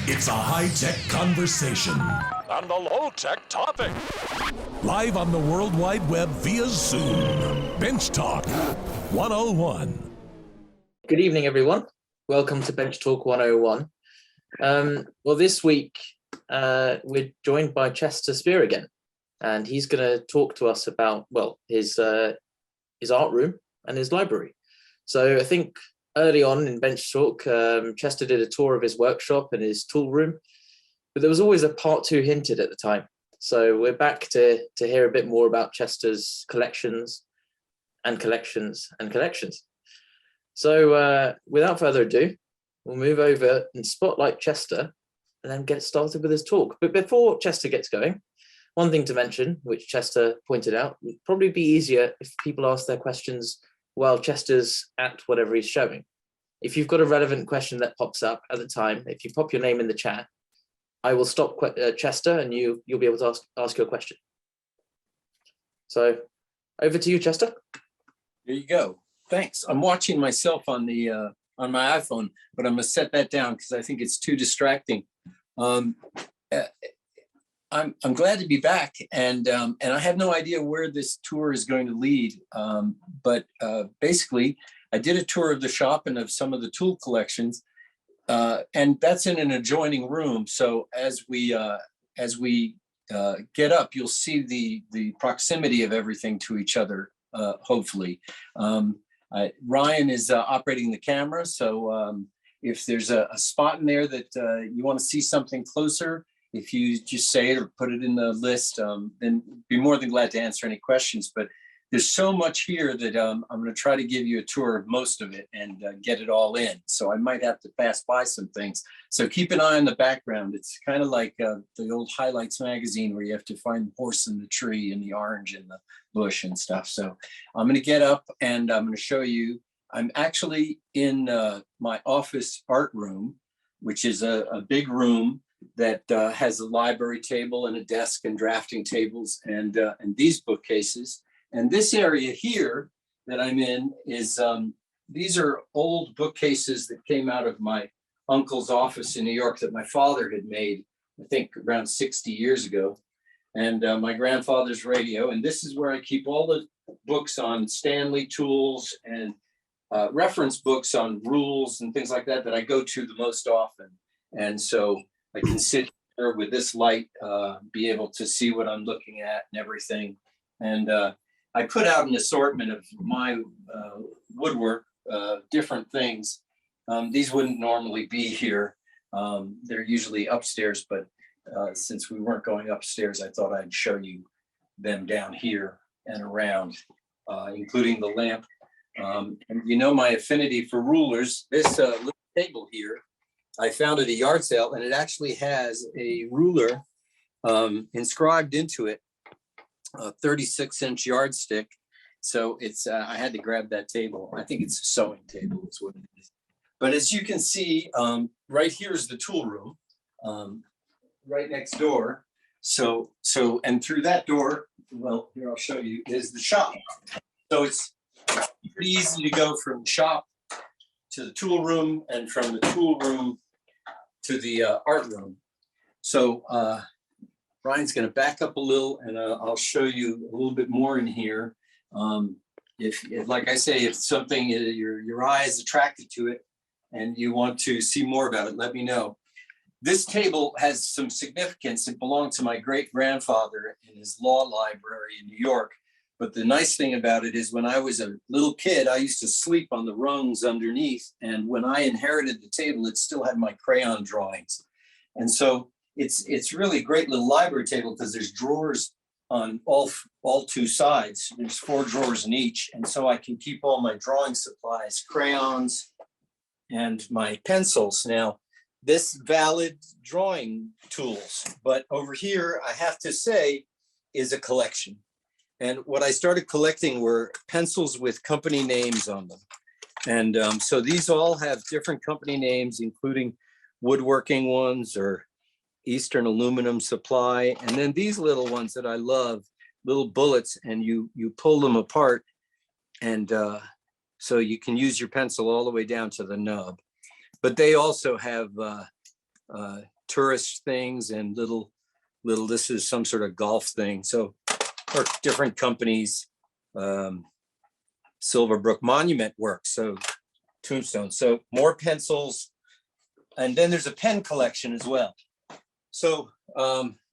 It's a high-tech conversation. And a low-tech topic. Live on the World Wide Web via Zoom. Bench Talk 101. Good evening, everyone. Welcome to Bench Talk 101. Well, this week we're joined by Chester Spier again, and he's going to talk to us about, well, his art room and his library. So I think early on in Bench Talk, Chester did a tour of his workshop and his tool room, but there was always a part two hinted at the time. So we're back to hear a bit more about Chester's collections and collections and collections. So without further ado, we'll move over and spotlight Chester and then get started with his talk. But before Chester gets going, one thing to mention, which Chester pointed out, would probably be easier if people ask their questions while Chester's at whatever he's showing. If you've got a relevant question that pops up at the time, if you pop your name in the chat, I will stop Chester and you'll be able to ask your question. So over to you, Chester. There you go. Thanks. I'm watching myself on the on my iPhone, but I'm gonna set that down because I think it's too distracting. I'm glad to be back, and I have no idea where this tour is going to lead. But basically, I did a tour of the shop and of some of the tool collections, and that's in an adjoining room. So as we get up, you'll see the proximity of everything to each other. Hopefully, Ryan is operating the camera. So if there's a spot in there that you want to see something closer, if you just say it or put it in the list, then be more than glad to answer any questions. But there's so much here that I'm going to try to give you a tour of most of it and get it all in. So I might have to pass by some things. So keep an eye on the background. It's kind of like the old Highlights magazine where you have to find the horse in the tree and the orange in the bush and stuff. So I'm going to get up and I'm going to show you. I'm actually in my office art room, which is a big room that has a library table and a desk and drafting tables and these bookcases. And this area here that I'm in is, these are old bookcases that came out of my uncle's office in New York that my father had made, I think around 60 years ago. And my grandfather's radio. And this is where I keep all the books on Stanley tools and reference books on rules and things like that I go to the most often. And so I can sit here with this light, be able to see what I'm looking at and everything. And I put out an assortment of my woodwork, different things. These wouldn't normally be here. They're usually upstairs, but since we weren't going upstairs, I thought I'd show you them down here and around, including the lamp. And you know my affinity for rulers. This little table here, I found at a yard sale, and it actually has a ruler inscribed into it, a 36-inch yardstick. So it's, I had to grab that table. I think it's a sewing table is what it is. But as you can see, right here is the tool room, right next door. So, and through that door, well, here I'll show you, is the shop. So it's pretty easy to go from the shop to the tool room and from the tool room to the art room. So Ryan's going to back up a little, and I'll show you a little bit more in here. If like I say, if something your eye is attracted to it and you want to see more about it, let me know. This table has some significance. It belonged to my great grandfather in his law library in New York. But the nice thing about it is when I was a little kid, I used to sleep on the rungs underneath. And when I inherited the table, it still had my crayon drawings. And so it's really a great little library table because there's drawers on all two sides. There's 4 drawers in each. And so I can keep all my drawing supplies, crayons, and my pencils. Now, this valid drawing tools, but over here, I have to say, is a collection. And what I started collecting were pencils with company names on them. And so these all have different company names, including woodworking ones or Eastern Aluminum Supply. And then these little ones that I love, little bullets, and you pull them apart. And so you can use your pencil all the way down to the nub. But they also have tourist things and little, this is some sort of golf thing. So, or different companies, Silverbrook Monument Works, so tombstones. So more pencils. And then there's a pen collection as well. So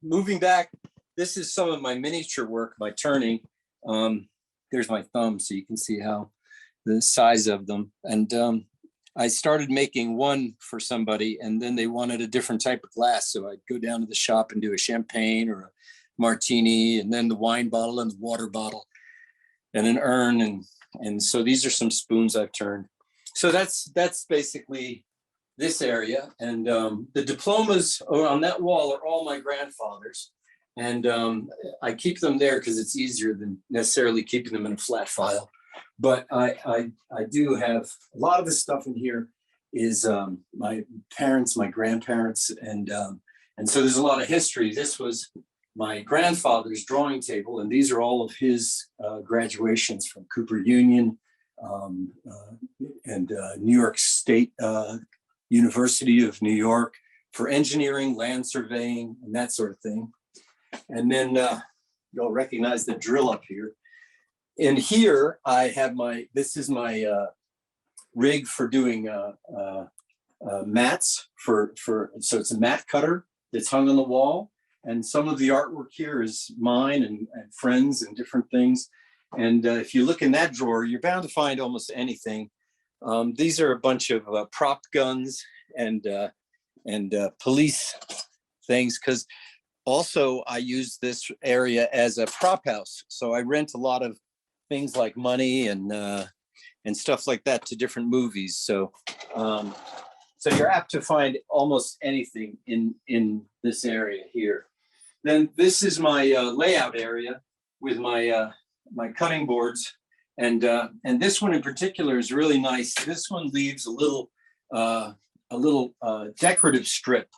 moving back, this is some of my miniature work by turning. There's my thumb, so you can see how the size of them. And I started making one for somebody, and then they wanted a different type of glass. So I'd go down to the shop and do a champagne or a martini, and then the wine bottle and the water bottle and an urn. And so these are some spoons I've turned. So that's basically this area. And the diplomas on that wall are all my grandfather's. And I keep them there because it's easier than necessarily keeping them in a flat file. But I do have a lot of the stuff in here is my parents, my grandparents, and so there's a lot of history. This was my grandfather's drawing table, and these are all of his graduations from Cooper Union and New York State University of New York for engineering, land surveying, and that sort of thing. And then you'll recognize the drill up here. In here, I have this is my rig for doing mats so it's a mat cutter that's hung on the wall. And some of the artwork here is mine and friends and different things. And if you look in that drawer, you're bound to find almost anything. These are a bunch of prop guns and police things, because also I use this area as a prop house. So I rent a lot of things like money and stuff like that to different movies. So so you're apt to find almost anything in this area here. Then this is my layout area with my my cutting boards, and this one in particular is really nice. This one leaves a little decorative strip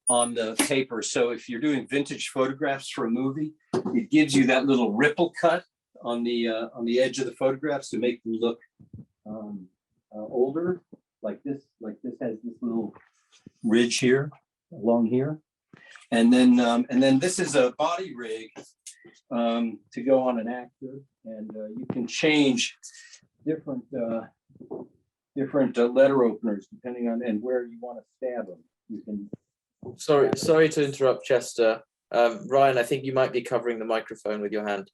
on the paper. So if you're doing vintage photographs for a movie, it gives you that little ripple cut on the edge of the photographs to make them look older. Like this has this little ridge here along here. And then this is a body rig to go on an actor, and you can change different letter openers depending on and where you want to stab them. You can. Sorry to interrupt, Chester. Ryan, I think you might be covering the microphone with your hand.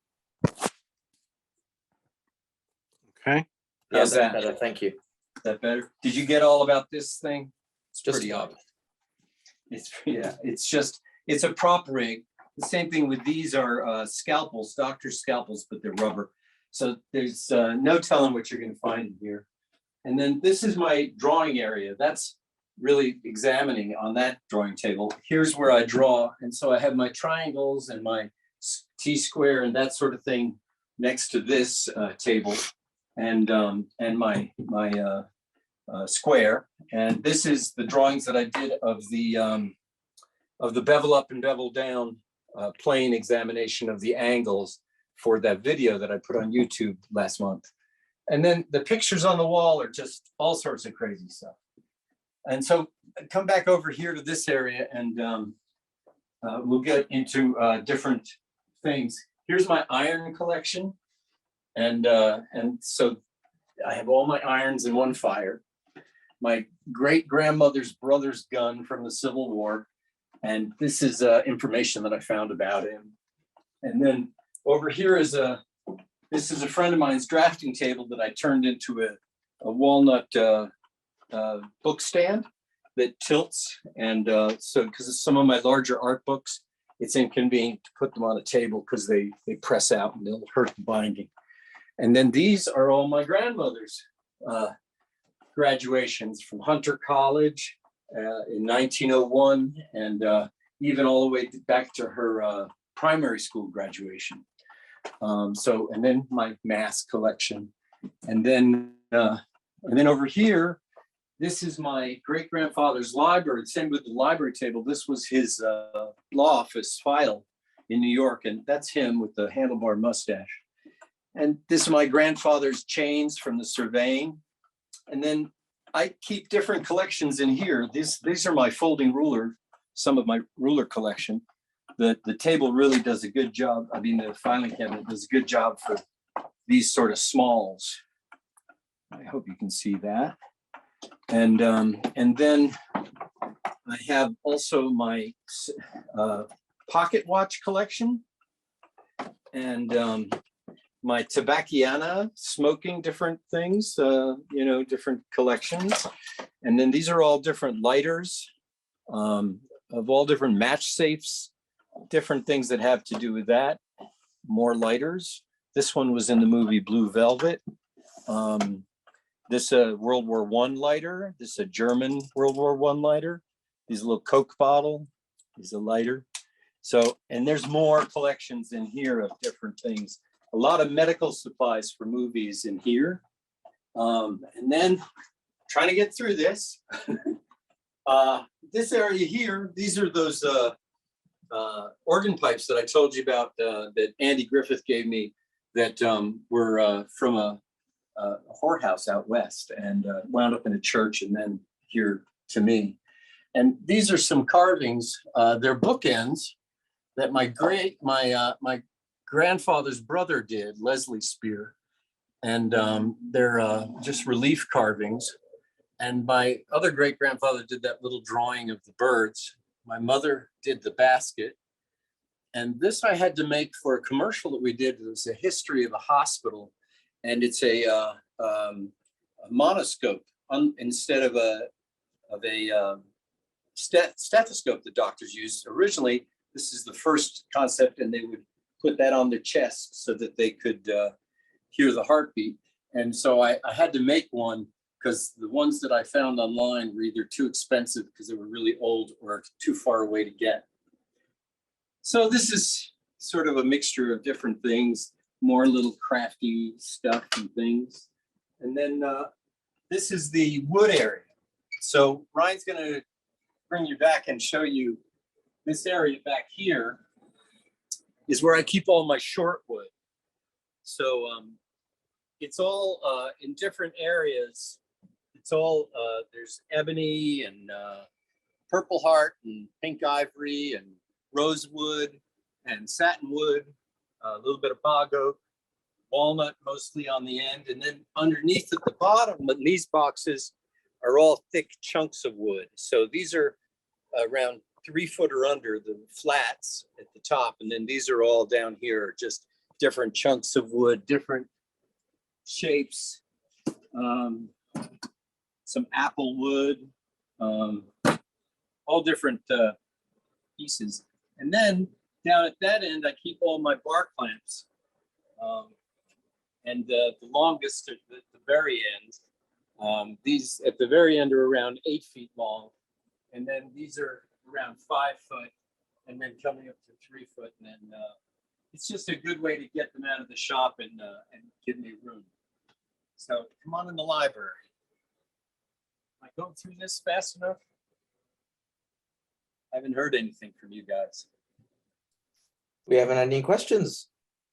Okay. Yeah, How's that's that? better. Thank you. Is that better? Did you get all about this thing? It's Just pretty fine. obvious. It's a prop rig. The same thing with these are scalpels, doctor's scalpels, but they're rubber. So there's no telling what you're going to find in here. And then this is my drawing area. That's really examining on that drawing table. Here's where I draw. And so I have my triangles and my T-square and that sort of thing next to this table, and my square. And this is the drawings that I did of the bevel up and bevel down plane examination of the angles for that video that I put on YouTube last month. And then the pictures on the wall are just all sorts of crazy stuff. And so come back over here to this area, and we'll get into different things. Here's my iron collection. And so I have all my irons in one fire. My great grandmother's brother's gun from the Civil War. And this is information that I found about him. And then over here is this is a friend of mine's drafting table that I turned into a walnut book stand that tilts. And so because some of my larger art books, it's inconvenient to put them on a table because they press out and they'll hurt the binding. And then these are all my grandmother's graduations from Hunter College in 1901, and even all the way back to her primary school graduation. And then my mask collection, and then over here, this is my great grandfather's library. Same with the library table. This was his law office file in New York, and that's him with the handlebar mustache. And this is my grandfather's chains from the surveying. And then I keep different collections in here. These are my folding ruler some of my ruler collection. The table really does a good job. I mean, the filing cabinet does a good job for these sort of smalls. I hope you can see that. And then I have also my pocket watch collection and my Tabacchiana smoking different things, different collections. And then these are all different lighters of all different match safes, different things that have to do with that, more lighters. This one was in the movie Blue Velvet. This World War I lighter. This is a German World War I lighter. These little Coke bottle is a lighter. So, and there's more collections in here of different things. A lot of medical supplies for movies in here. And then trying to get through this. This area here, these are those organ pipes that I told you about that Andy Griffith gave me that were from a whorehouse out west and wound up in a church and then here to me. And these are some carvings. They're bookends that my grandfather's brother did, Leslie Spier. And they're just relief carvings. And my other great grandfather did that little drawing of the birds. My mother did the basket. And this I had to make for a commercial that we did. It was a history of a hospital. And it's a monoscope instead of a stethoscope that doctors used. Originally, this is the first concept, and they would put that on their chest so that they could hear the heartbeat. And so I had to make one because the ones that I found online were either too expensive because they were really old or too far away to get. So this is sort of a mixture of different things, more little crafty stuff and things. And then this is the wood area. So Ryan's gonna bring you back and show you this area back here is where I keep all my short wood. So it's all in different areas. It's all, there's ebony and purple heart and pink ivory and rosewood and satinwood, a little bit of bog oak, walnut mostly on the end. And then underneath at the bottom of these boxes are all thick chunks of wood. So these are around 3 foot or under the flats at the top. And then these are all down here, just different chunks of wood, different shapes, some apple wood, all different pieces. And then down at that end, I keep all my bar clamps. And the longest at the very end, these at the very end are around 8 feet long. And then these are around 5 foot and then coming up to 3 foot. And then it's just a good way to get them out of the shop and give me room. So come on in the library. Am I going through this fast enough? I haven't heard anything from you guys. We haven't had any questions.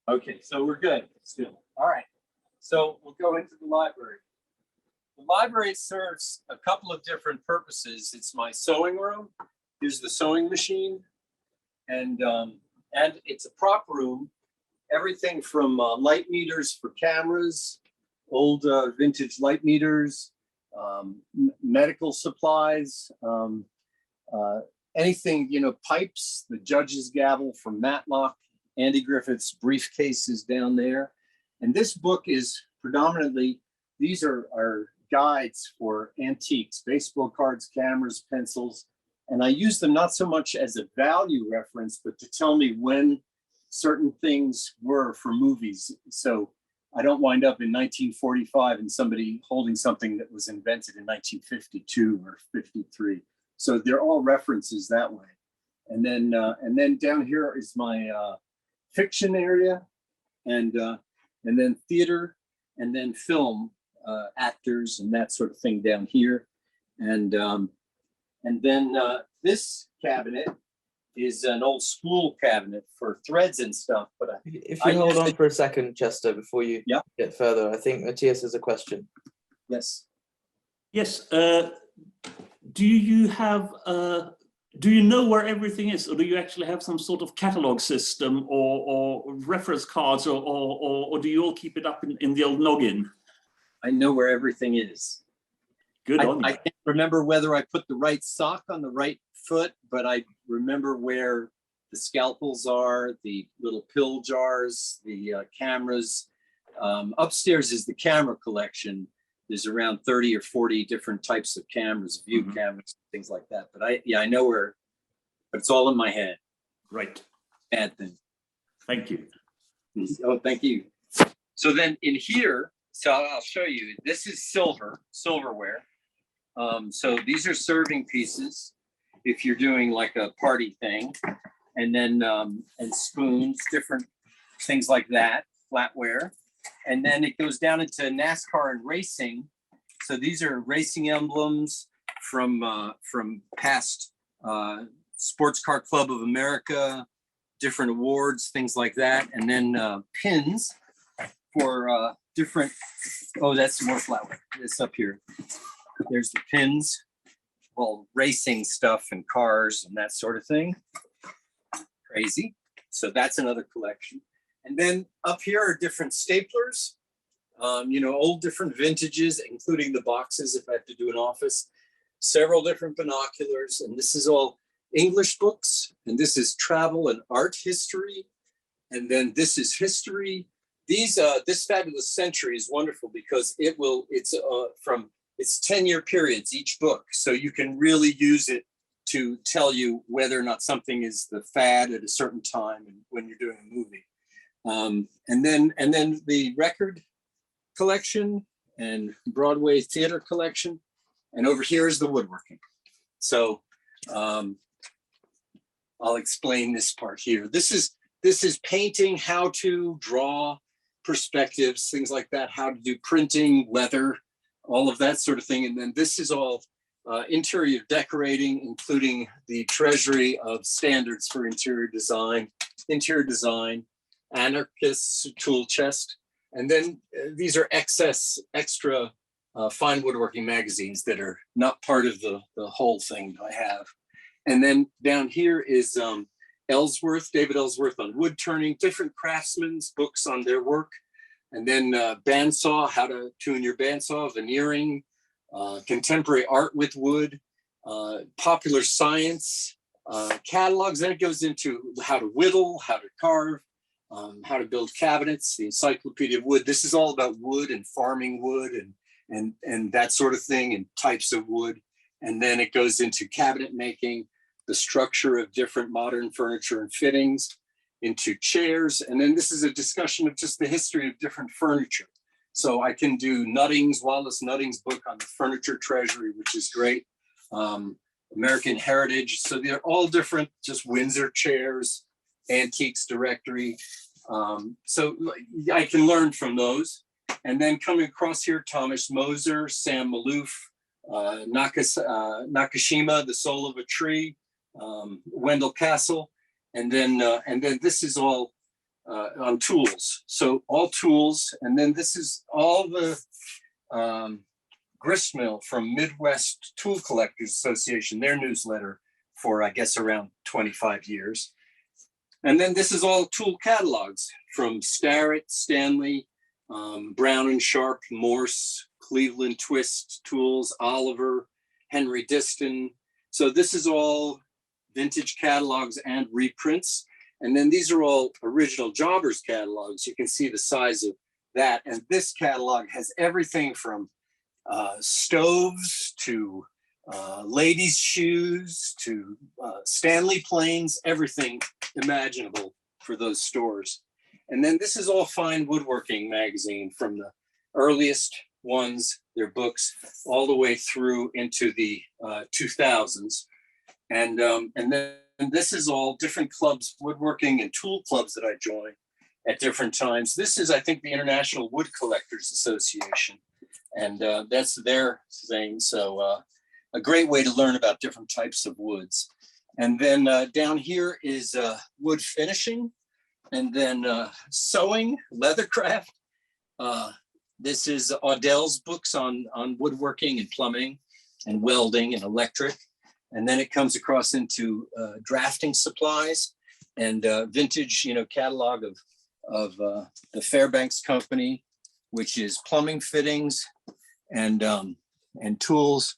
Okay, so we're good still. All right, so we'll go into the library. The library serves a couple of different purposes. It's my sewing room. Here's the sewing machine, and it's a prop room. Everything from light meters for cameras, old vintage light meters, medical supplies, anything, pipes, the judge's gavel from Matlock, Andy Griffith's briefcases down there. And this book is predominantly, these are guides for antiques, baseball cards, cameras, pencils. And I use them not so much as a value reference, but to tell me when certain things were for movies. So I don't wind up in 1945 and somebody holding something that was invented in 1952 or 53. So they're all references that way. And then down here is my fiction area, and then theater, and then film, actors and that sort of thing down here. And then this cabinet is an old school cabinet for threads and stuff. But if you hold on for a second, Chester, before you get further, I think Matthias has a question. Yes. Yes. Do you have Do you know where everything is, or do you actually have some sort of catalog system or reference cards, or do you all keep it up in the old noggin? I know where everything is. Good on you. I can't remember whether I put the right sock on the right foot, but I remember where the scalpels are, the little pill jars, the cameras. Upstairs is the camera collection. There's around 30 or 40 different types of cameras, view cameras, things like that. But I know where, but it's all in my head. Right. Bad thing. Thank you. Oh, thank you. So then in here, so I'll show you, this is silverware. So these are serving pieces if you're doing like a party thing, and then and spoons, different things like that, flatware. And then it goes down into NASCAR and racing. So these are racing emblems from past Sports Car Club of America, different awards, things like that. And then pins for different, oh, that's more flatware. It's up here. There's the pins, well, racing stuff and cars and that sort of thing. Crazy. So that's another collection. And then up here are different staplers, old different vintages, including the boxes if I have to do an office, several different binoculars. And this is all English books. And this is travel and art history. And then this is history. This Fabulous Century is wonderful because it's 10-year periods, each book. So you can really use it to tell you whether or not something is the fad at a certain time and when you're doing a movie. And then the record collection and Broadway theater collection. And over here is the woodworking. So I'll explain this part here. This is painting, how to draw perspectives, things like that, how to do printing, leather, all of that sort of thing. And then this is all interior decorating, including the treasury of standards for interior design, anarchist's tool chest. And then these are extra fine woodworking magazines that are not part of the whole thing I have. And then down here is David Ellsworth on wood turning, different craftsmen's books on their work. And then bandsaw, how to tune your bandsaw, veneering, contemporary art with wood, popular science, catalogs. Then it goes into how to whittle, how to carve, how to build cabinets, the Encyclopedia of Wood. This is all about wood and farming wood and that sort of thing, and types of wood. And then it goes into cabinet making, the structure of different modern furniture and fittings, into chairs. And then this is a discussion of just the history of different furniture. So I can do Wallace Nutting's book on the furniture treasury, which is great. American Heritage. So they're all different, just Windsor chairs, antiques directory. So I can learn from those. And then coming across here, Thomas Moser, Sam Malouf, Nakashima, The Soul of a Tree, Wendell Castle. And then this is all on tools. So all tools. And then this is all the gristmill from Midwest Tool Collectors Association, their newsletter for, I guess, around 25 years. And then this is all tool catalogs from Starrett, Stanley, Brown and Sharp, Morse, Cleveland Twist Tools, Oliver, Henry Diston. So this is all vintage catalogs and reprints. And then these are all original Jobbers catalogs. You can see the size of that. And this catalog has everything from stoves to ladies' shoes to Stanley planes, everything imaginable for those stores. And then this is all Fine Woodworking magazine from the earliest ones, their books, all the way through into the 2000s. And then this is all different clubs, woodworking and tool clubs that I joined at different times. This is, I think, the International Wood Collectors Association. And that's their thing. So a great way to learn about different types of woods. And then down here is wood finishing, and then sewing, leathercraft. This is Audell's books on woodworking and plumbing and welding and electric. And then it comes across into drafting supplies and vintage, catalog of the Fairbanks Company, which is plumbing fittings and tools.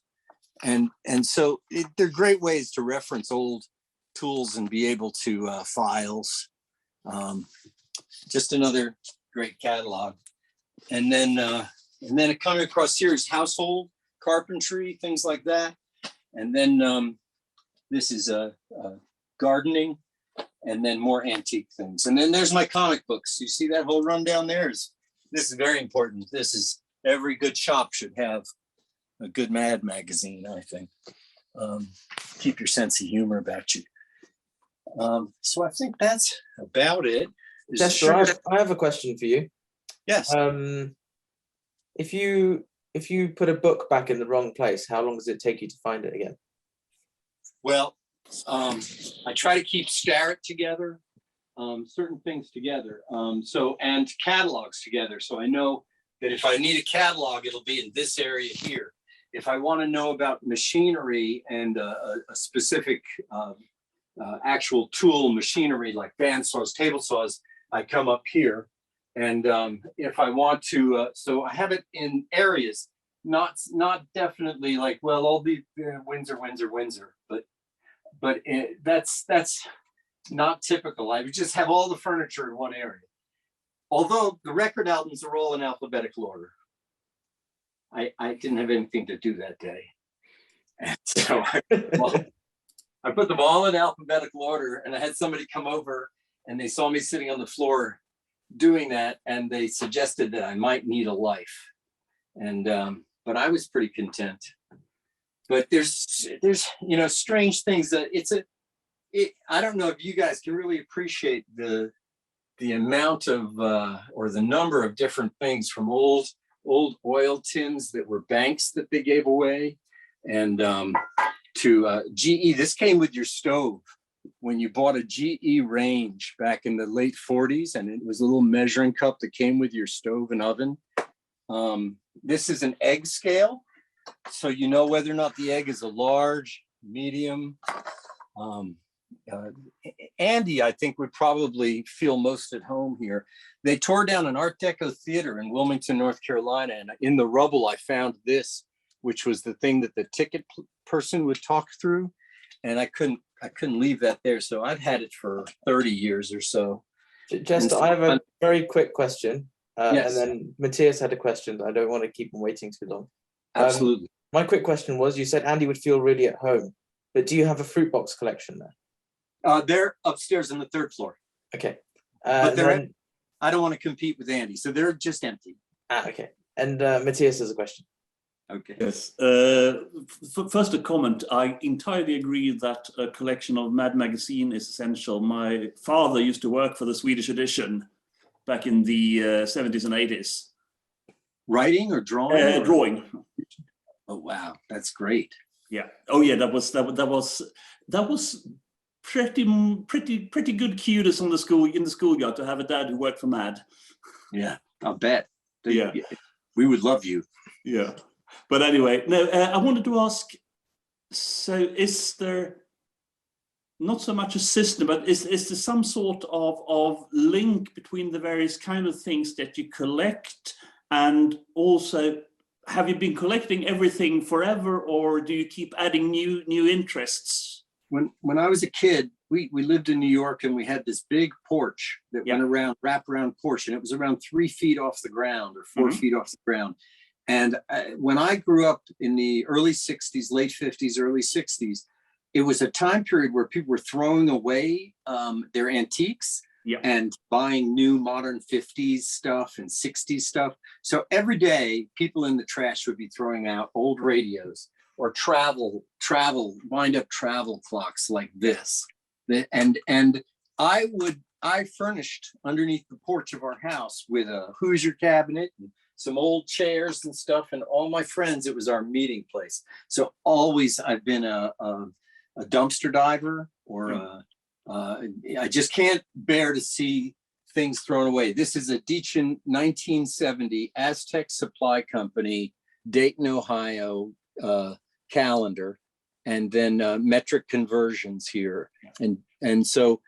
And so they're great ways to reference old tools and be able to files. Just another great catalog. And then it coming across here is household carpentry, things like that. And then this is gardening, and then more antique things. And then there's my comic books. You see that whole rundown there? This is very important. This is every good shop should have a good Mad magazine, I think. Keep your sense of humor about you. So I think that's about it. Chester, I have a question for you. Yes. If you put a book back in the wrong place, how long does it take you to find it again? Well, I try to keep Starrett together, certain things together, and catalogs together. So I know that if I need a catalog, it'll be in this area here. If I want to know about machinery and a specific actual tool machinery like bandsaws, table saws, I come up here. And if I want to, so I have it in areas, not definitely like, well, all the Windsor, but that's not typical. I would just have all the furniture in one area. Although the record albums are all in alphabetical order. I didn't have anything to do that day. And so I put them all in alphabetical order, and I had somebody come over and they saw me sitting on the floor doing that, and they suggested that I might need a life. And but I was pretty content. But there's strange things that I don't know if you guys can really appreciate the amount of or the number of different things, from old oil tins that were banks that they gave away, and to GE. This came with your stove when you bought a GE range back in the late 40s, and it was a little measuring cup that came with your stove and oven. This is an egg scale, so you know whether or not the egg is a large, medium. Andy, I think, would probably feel most at home here. They tore down an Art Deco theater in Wilmington, North Carolina, and in the rubble I found this, which was the thing that the ticket person would talk through, and I couldn't leave that there. So I've had it for 30 years or so. Jester, I have a very quick question, yes. And then Matthias had a question. I don't want to keep him waiting too long. Absolutely. My quick question was, you said Andy would feel really at home, but do you have a fruit box collection there? They're upstairs on the third floor. Okay. But I don't want to compete with Andy, so they're just empty. Okay. And Matthias has a question. Okay. Yes. First, a comment. I entirely agree that a collection of Mad magazine is essential. My father used to work for the Swedish edition back in the 70s and 80s. Writing or drawing? Drawing. Oh wow, that's great. Yeah. Oh yeah, that was pretty good cuteness in the schoolyard to have a dad who worked for Mad. Yeah, I'll bet. Yeah. We would love you. Yeah. But anyway, no, I wanted to ask, so is there not so much a system, but is there some sort of link between the various kind of things that you collect? And also, have you been collecting everything forever, or do you keep adding new interests? When I was a kid, we lived in New York, and we had this big porch that went around, wraparound porch, and it was around 3 feet off the ground or 4 feet off the ground. And when I grew up in the early 60s, late 50s, early 60s, it was a time period where people were throwing away their antiques and buying new modern 50s stuff and 60s stuff. So every day, people in the trash would be throwing out old radios or wind-up travel clocks like this. And I furnished underneath the porch of our house with a Hoosier cabinet and some old chairs and stuff, and all my friends, it was our meeting place. So always I've been a dumpster diver, or I just can't bear to see things thrown away. This is a Deachin 1970 Aztec Supply Company, Dayton, Ohio calendar. and then metric conversions here. And so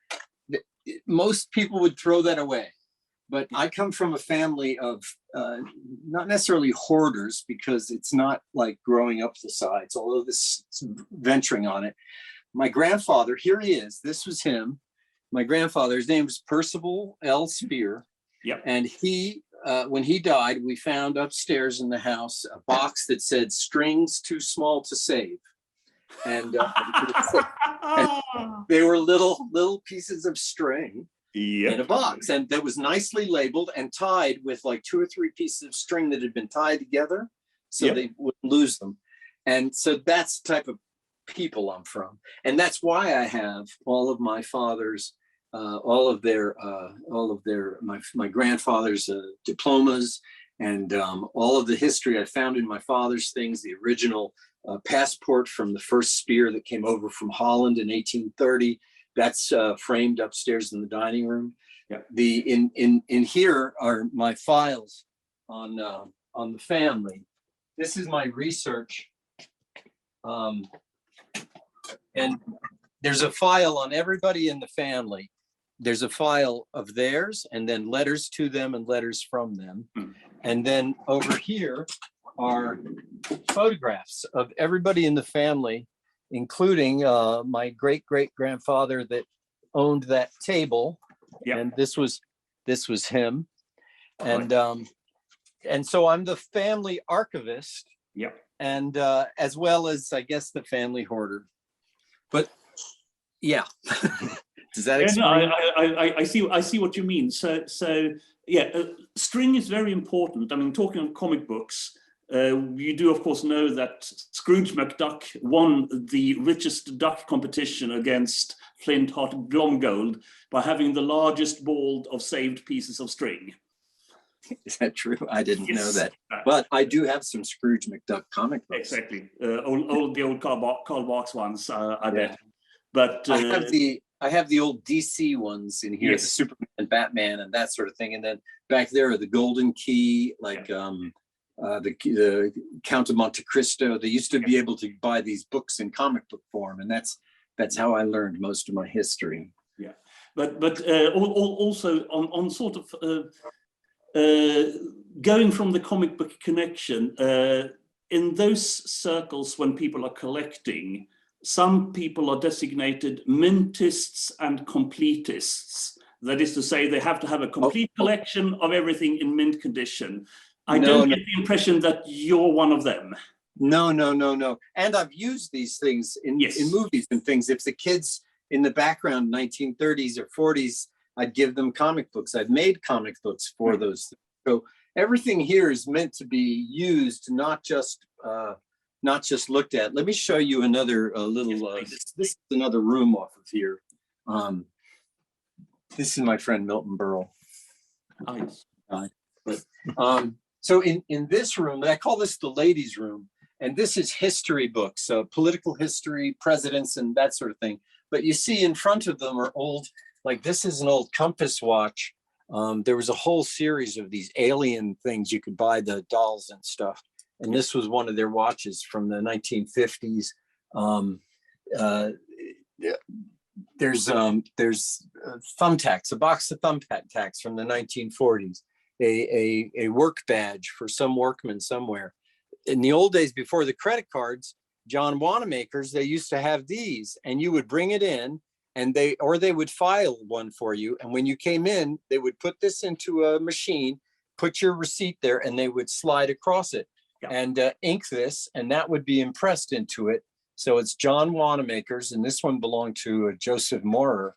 most people would throw that away. But I come from a family of not necessarily hoarders, because it's not like growing up the sides, although this is venturing on it. My grandfather, here he is, this was him. My grandfather, his name was Percival L. Spier. Yep. And he, when he died, we found upstairs in the house a box that said "strings too small to save." And they were little pieces of string in a box, and that was nicely labeled and tied with like 2 or 3 pieces of string that had been tied together so they wouldn't lose them. And so that's the type of people I'm from, and that's why I have all of my father's my grandfather's diplomas, and all of the history I found in my father's things, the original passport from the first Spier that came over from Holland in 1830. That's framed upstairs in the dining room. Yeah. In here are my files on the family. This is my research, and there's a file on everybody in the family. There's a file of theirs, and then letters to them and letters from them. And then over here are photographs of everybody in the family, including my great-great-grandfather that owned that table. Yep. And this was him. And so I'm the family archivist. Yep. And as well as, I guess, the family hoarder. But yeah. Does that explain? No, I see what you mean. So yeah, string is very important. I mean, talking of comic books, you do of course know that Scrooge McDuck won the richest duck competition against Flint Heart Glomgold by having the largest ball of saved pieces of string. Is that true? I didn't know that. But I do have some Scrooge McDuck comic books. Exactly, the old Karl Barks ones, I bet. But I have the old DC ones in here, the Superman and Batman and that sort of thing. And then back there are the Golden Key, like the Count of Monte Cristo. They used to be able to buy these books in comic book form, and that's how I learned most of my history. Yeah, but also on sort of going from the comic book connection, in those circles when people are collecting, some people are designated mintists and completists. That is to say, they have to have a complete collection of everything in mint condition. I don't get the impression that you're one of them. No. And I've used these things in movies and things. If the kids in the background, 1930s or 40s, I'd give them comic books. I've made comic books for those things. So everything here is meant to be used, not just looked at. Let me show you another little. This is another room off of here. This is my friend Milton Berle. Nice. So in this room, I call this the ladies' room, and this is history books, political history, presidents, and that sort of thing. But you see in front of them are old, like this is an old compass watch. There was a whole series of these alien things you could buy, the dolls and stuff. And this was one of their watches from the 1950s. There's thumbtacks, a box of thumbtacks from the 1940s, a work badge for some workman somewhere. In the old days, before the credit cards, John Wanamaker's, they used to have these, and you would bring it in, and they would file one for you. And when you came in, they would put this into a machine, put your receipt there, and they would slide across it and ink this, and that would be impressed into it. So it's John Wanamaker's, and this one belonged to Joseph Morer.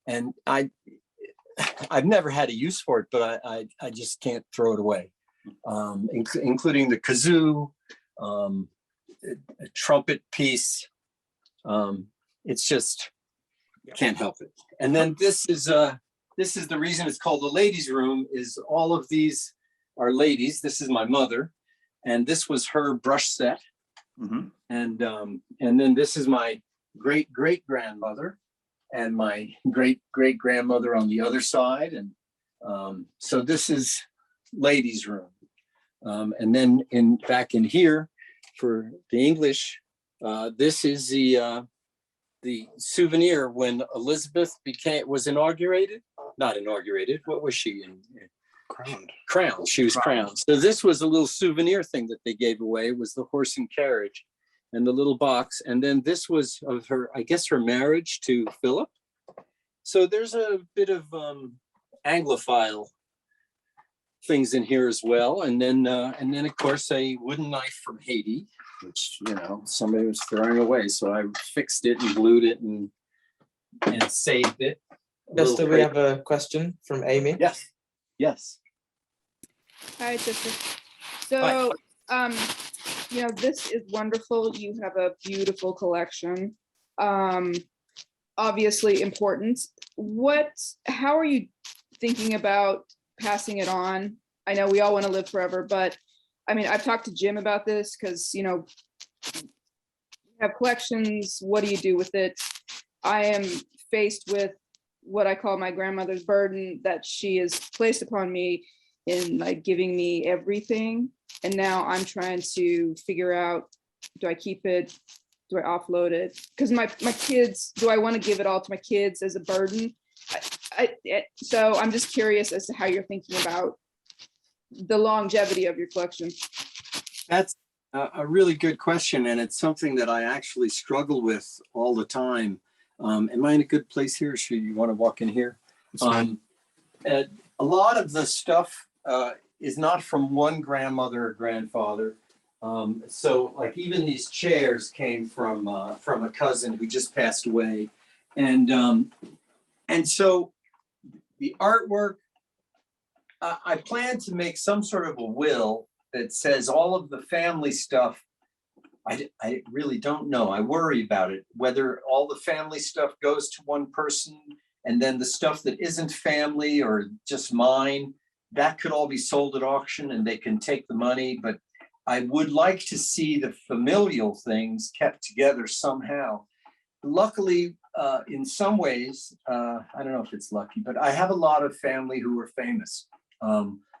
And I've never had a use for it, but I just can't throw it away, including the kazoo, a trumpet piece. It's just, can't help it. And then this is the reason it's called the ladies' room, is all of these are ladies. This is my mother, and this was her brush set. Mm-hmm. And then this is my great-great-grandmother and my great-great-grandmother on the other side. And so this is ladies' room. And then back in here for the English This is the souvenir when Elizabeth was inaugurated. Not inaugurated. What was she in? Crowned. She was crowned. So this was a little souvenir thing that they gave away. It was the horse and carriage and the little box. And then this was of her, I guess, her marriage to Philip. So there's a bit of Anglophile things in here as well. And then of course a wooden knife from Haiti, which, you know, somebody was throwing away. So I fixed it and glued it and saved it. Chester, we have a question from Amy. Yes. Hi, Chester. So, you know, this is wonderful. You have a beautiful collection. Obviously important. How are you thinking about passing it on? I know we all want to live forever, but I mean, I've talked to Jim about this because, you know, you have collections. What do you do with it? I am faced with what I call my grandmother's burden that she has placed upon me in like giving me everything. And now I'm trying to figure out, do I keep it? Do I offload it? Because my kids, do I want to give it all to my kids as a burden? So I'm just curious as to how you're thinking about the longevity of your collection. That's a really good question. And it's something that I actually struggle with all the time. Am I in a good place here? Should you want to walk in here? A lot of the stuff is not from one grandmother or grandfather. So like even these chairs came from a cousin who just passed away. And so the artwork, I plan to make some sort of a will that says all of the family stuff. I really don't know. I worry about it, whether all the family stuff goes to one person and then the stuff that isn't family or just mine, that could all be sold at auction and they can take the money. But I would like to see the familial things kept together somehow. Luckily, in some ways, I don't know if it's lucky, but I have a lot of family who are famous.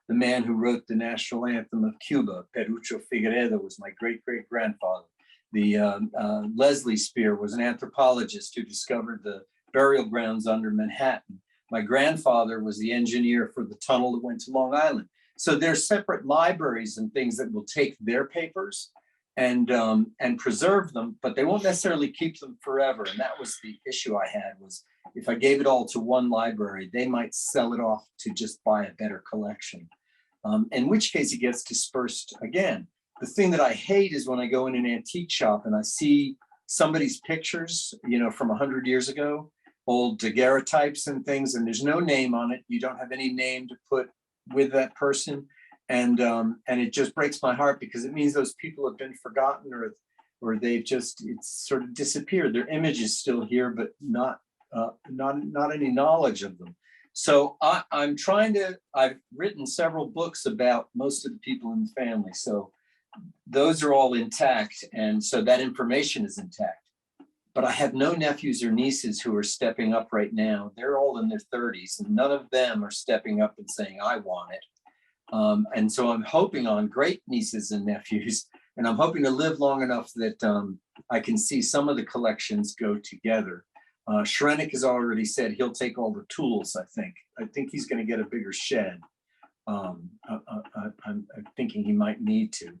The man who wrote the national anthem of Cuba, Perucho Figueredo, was my great-great-grandfather. The Leslie Spier was an anthropologist who discovered the burial grounds under Manhattan. My grandfather was the engineer for the tunnel that went to Long Island. So there's separate libraries and things that will take their papers and preserve them, but they won't necessarily keep them forever. And that was the issue I had, was if I gave it all to one library, they might sell it off to just buy a better collection. In which case it gets dispersed again. The thing that I hate is when I go in an antique shop and I see somebody's pictures, you know, from 100 years ago, old daguerreotypes and things, and there's no name on it. You don't have any name to put with that person. And it just breaks my heart because it means those people have been forgotten or they've just, it's sort of disappeared. Their image is still here, but not any knowledge of them. So I'm trying to, I've written several books about most of the people in the family. So those are all intact. And so that information is intact. But I have no nephews or nieces who are stepping up right now. They're all in their 30s and none of them are stepping up and saying, I want it. And so I'm hoping on great nieces and nephews, and I'm hoping to live long enough that I can see some of the collections go together. Shrenik has already said he'll take all the tools, I think. I think he's going to get a bigger shed. I'm thinking he might need to.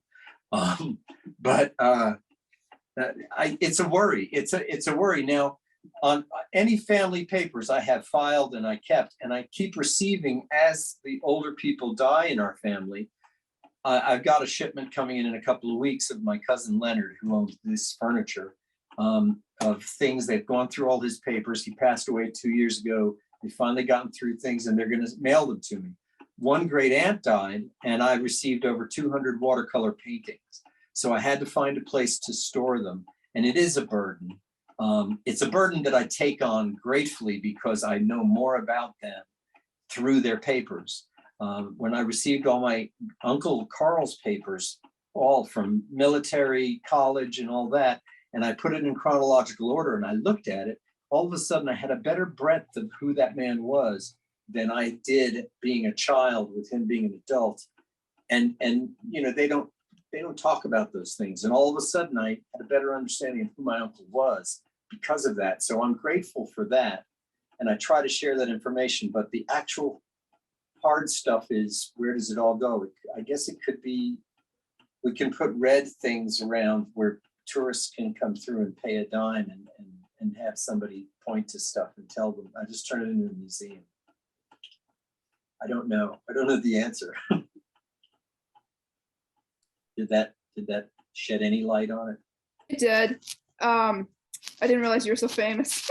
It's a worry. It's a worry. Now, on any family papers I have filed and I kept, and I keep receiving as the older people die in our family. I've got a shipment coming in a couple of weeks of my cousin Leonard, who owns this furniture, of things. They've gone through all his papers. He passed away 2 years ago. They finally gotten through things and they're going to mail them to me. One great aunt died and I received over 200 watercolor paintings. So I had to find a place to store them. And it is a burden. It's a burden that I take on gratefully because I know more about them through their papers. When I received all my Uncle Carl's papers, all from military, college and all that, and I put it in chronological order and I looked at it, all of a sudden I had a better breadth of who that man was than I did being a child with him being an adult. And you know, they don't, they don't talk about those things. And all of a sudden I had a better understanding of who my uncle was because of that. So I'm grateful for that. And I try to share that information, but the actual hard stuff is, where does it all go? I guess it could be, we can put red things around where tourists can come through and pay a dime and have somebody point to stuff and tell them. I just turn it into a museum. I don't know. I don't know the answer. Did that shed any light on it? It did. I didn't realize you were so famous.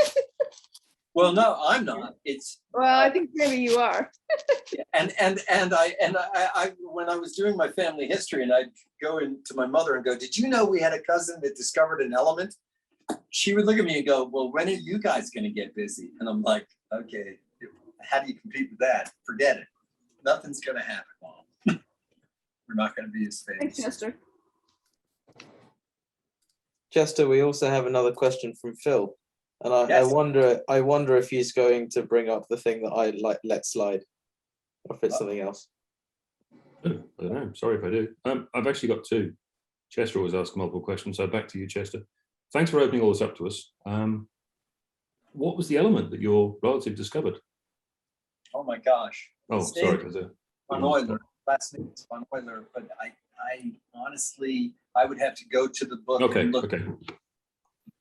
Well, no, I'm not. It's Well, I think maybe you are. and I when I was doing my family history, and I'd go into my mother and go, "Did you know we had a cousin that discovered an element?" She would look at me and go, "Well, when are you guys going to get busy?" And I'm like, "Okay, how do you compete with that? Forget it. Nothing's going to happen, Mom. We're not going to be as Thanks, famous." Chester. Chester, we also have another question from Phil. And I Yes. wonder if he's going to bring up the thing that I let slide, or if it's something else. Oh, I don't know. Sorry if I do. I've actually got two. Chester always asks multiple questions, so back to you, Chester. Thanks for opening all this up to us. What was the element that your relative discovered? Oh my gosh. Oh, His sorry. name is There's a Von Euler. Last name is Von Euler, but I honestly, I would have to go to the book. Okay, and look. okay.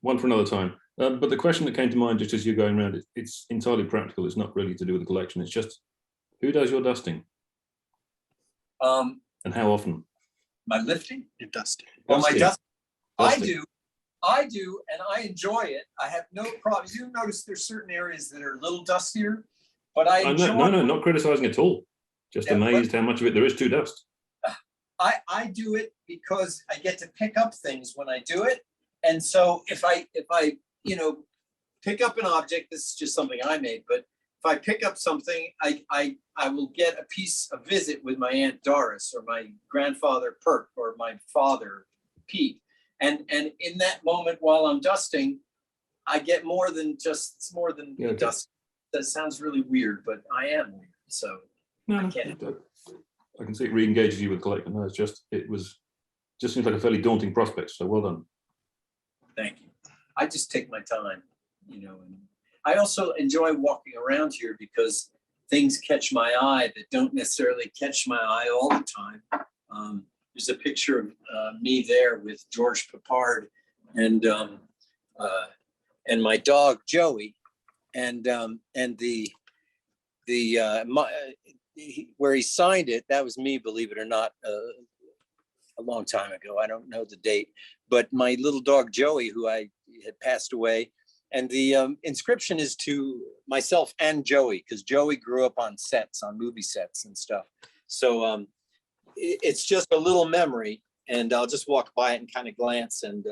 One for another time. But the question that came to mind just as you're going around, it's entirely practical. It's not really to do with the collection. It's just, who does your dusting and how often? My lifting? You're dusty. Well, my Dusting. dusting. I do, and I enjoy it. I have no problems. You notice there's certain areas that are a little dustier, but I enjoy. No, not criticizing at all. Just Yeah, amazed how much of it there is to dust. I do it because I get to pick up things when I do it. And so if I pick up an object, this is just something I made, but if I pick up something, I will get a visit with my Aunt Doris or my grandfather Perk or my father Pete. And in that moment while I'm dusting, I get more than Okay. dust. That sounds really weird, but I am weird. So No, I can't. I can see it re-engages you with collecting. No, just seems like a fairly daunting prospect. So well done. Thank you. I just take my time, and I also enjoy walking around here because things catch my eye that don't necessarily catch my eye all the time. There's a picture of me there with George Papard and my dog Joey, and where he signed it, that was me, believe it or not, a long time ago. I don't know the date, but my little dog Joey, who I had passed away, and the inscription is to myself and Joey, because Joey grew up on movie sets and stuff. So it's just a little memory, and I'll just walk by it and kind of glance and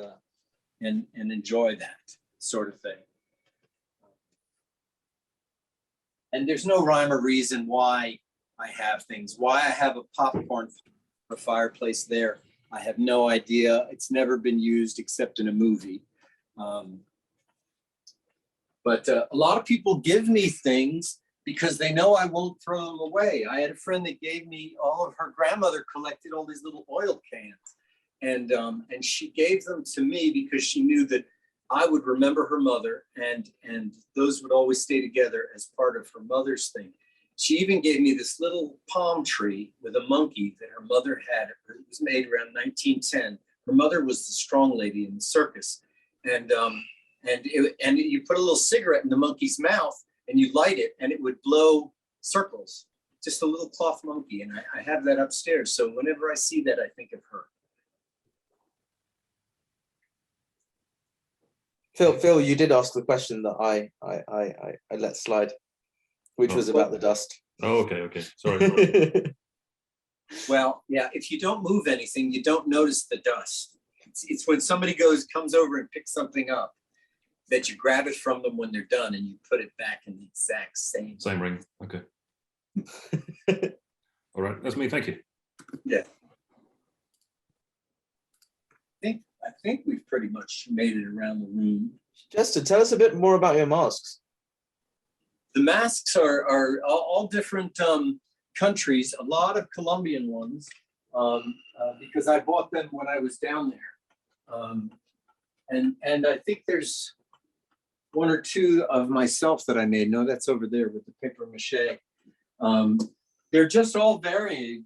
enjoy that sort of thing. And there's no rhyme or reason why I have things, why I have a popcorn a fireplace there. I have no idea. It's never been used except in a movie. But a lot of people give me things because they know I won't throw them away. I had a friend that gave me all of her grandmother collected all these little oil cans. And she gave them to me because she knew that I would remember her mother and those would always stay together as part of her mother's thing. She even gave me this little palm tree with a monkey that her mother had. It was made around 1910. Her mother was the strong lady in the circus. And you put a little cigarette in the monkey's mouth and you light it and it would blow circles, just a little cloth monkey. And I have that upstairs. So whenever I see that, I think of her. Phil, you did ask the question that I let slide, which was about the dust. Oh, okay. Sorry. Well, yeah, if you don't move anything, you don't notice the dust. It's when somebody comes over and picks something up that you grab it from them when they're done and you put it back in the exact same ring. Okay. All right, that's me. Thank you. Yeah. I think we've pretty much made it around the room. Chester, tell us a bit more about your masks. The masks are all different countries, a lot of Colombian ones. because I bought them when I was down there. And I think there's one or two of myself that I made. No, that's over there with the paper mache. They're just all varied.